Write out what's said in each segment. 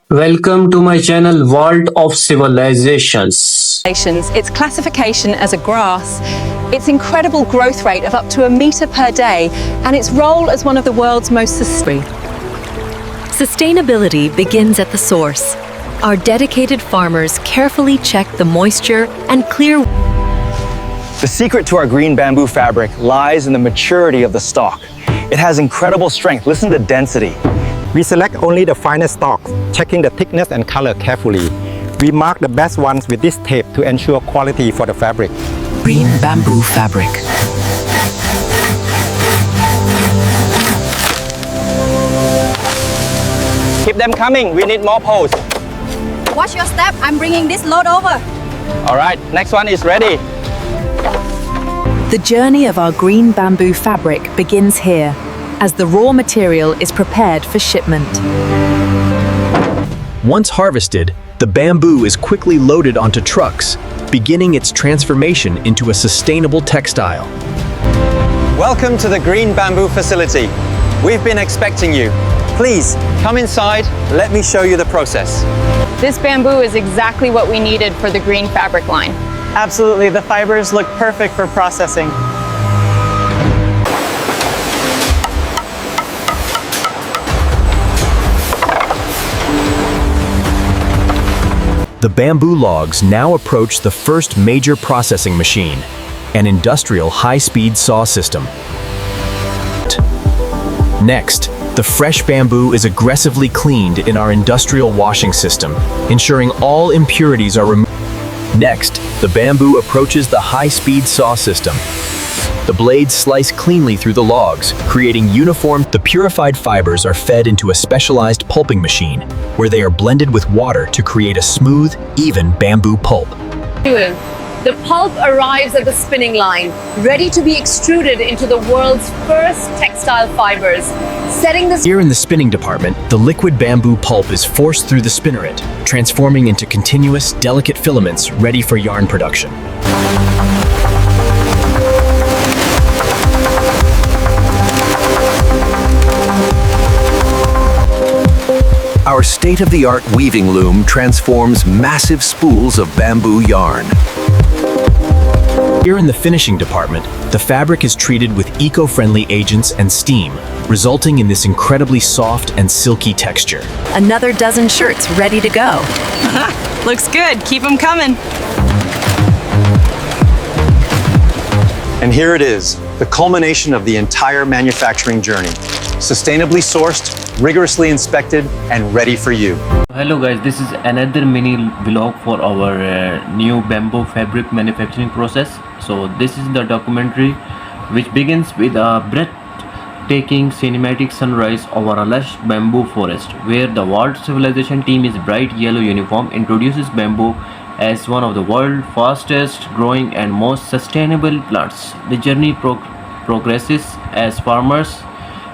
Welcome to my channel World of Civilizations. Its classification as a grass, its incredible growth rate of up to 1 meter per day, and its role as one of the world's most sustainable. Sustainability begins at the source. Our dedicated farmers carefully check the moisture and clear. The secret to our green bamboo fabric lies in the maturity of the stalk. It has incredible strength. Listen to density. We select only the finest stalks, checking the thickness and color carefully. We mark the best ones with this tape to ensure quality for the fabric. Green bamboo fabric. Keep them coming. We need more poles. Watch your step. I'm bringing this load over. All right, next one is ready. The journey of our green bamboo fabric begins here, as the raw material is prepared for shipment. Once harvested, the bamboo is quickly loaded onto trucks, beginning its transformation into a sustainable textile. Welcome to the green bamboo facility. We've been expecting you. Please, come inside. Let me show you the process. This bamboo is exactly what we needed for the green fabric line. Absolutely, the fibers look perfect for processing. The bamboo logs now approach the first major processing machine, an industrial high-speed saw system. Next, the fresh bamboo is aggressively cleaned in our industrial washing system, ensuring all impurities are removed. Next, the bamboo approaches the high-speed saw system. The blades slice cleanly through the logs, creating uniform. The purified fibers are fed into a specialized pulping machine, where they are blended with water to create a smooth, even bamboo pulp. The pulp arrives at the spinning line, ready to be extruded into the world's first textile fibers, setting the... Here in the spinning department, the liquid bamboo pulp is forced through the spinneret, transforming into continuous, delicate filaments ready for yarn production. Our state-of-the-art weaving loom transforms massive spools of bamboo yarn. Here in the finishing department, the fabric is treated with eco-friendly agents and steam, resulting in this incredibly soft and silky texture. Another dozen shirts ready to go. Looks good. Keep them coming. And here it is, the culmination of the entire manufacturing journey. Sustainably sourced, rigorously inspected, and ready for you. Hello guys, this is another mini vlog for our new bamboo fabric manufacturing process. So this is the documentary which begins with a breathtaking cinematic sunrise over a lush bamboo forest, where the World Civilization team in bright yellow uniform introduces bamboo as one of the world's fastest growing and most sustainable plants. The journey progresses as farmers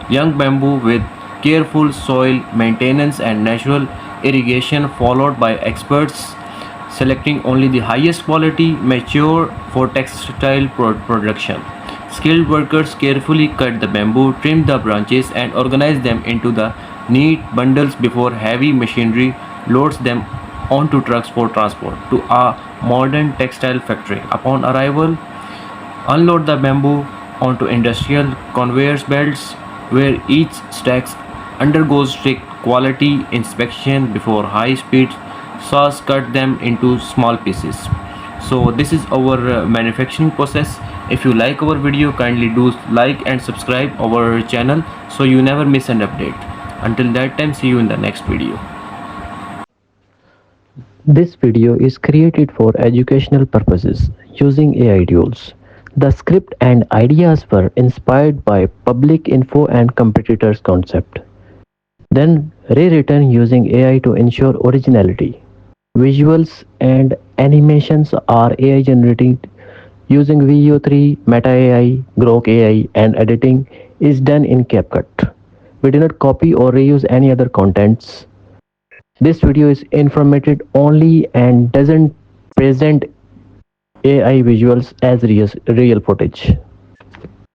young bamboo with careful soil maintenance and natural irrigation, followed by experts selecting only the highest quality mature for textile production. Skilled workers carefully cut the bamboo, trim the branches, and organize them into the neat bundles before heavy machinery loads them onto trucks for transport to a modern textile factory. Upon arrival, unload the bamboo onto industrial conveyor belts, where each stack undergoes strict quality inspection before high-speed saws cut them into small pieces. So this is our manufacturing process. If you like our video, kindly do like and subscribe our channel so you never miss an update. Until that time, see you in the next video. This video is created for educational purposes using AI tools. The script and ideas were inspired by public info and competitors' concept, then rewritten using AI to ensure originality. Visuals and animations are AI generated using VO3, Meta AI, Grok AI, and editing is done in CapCut. We do not copy or reuse any other contents. This video is informative only and doesn't present AI visuals as real footage.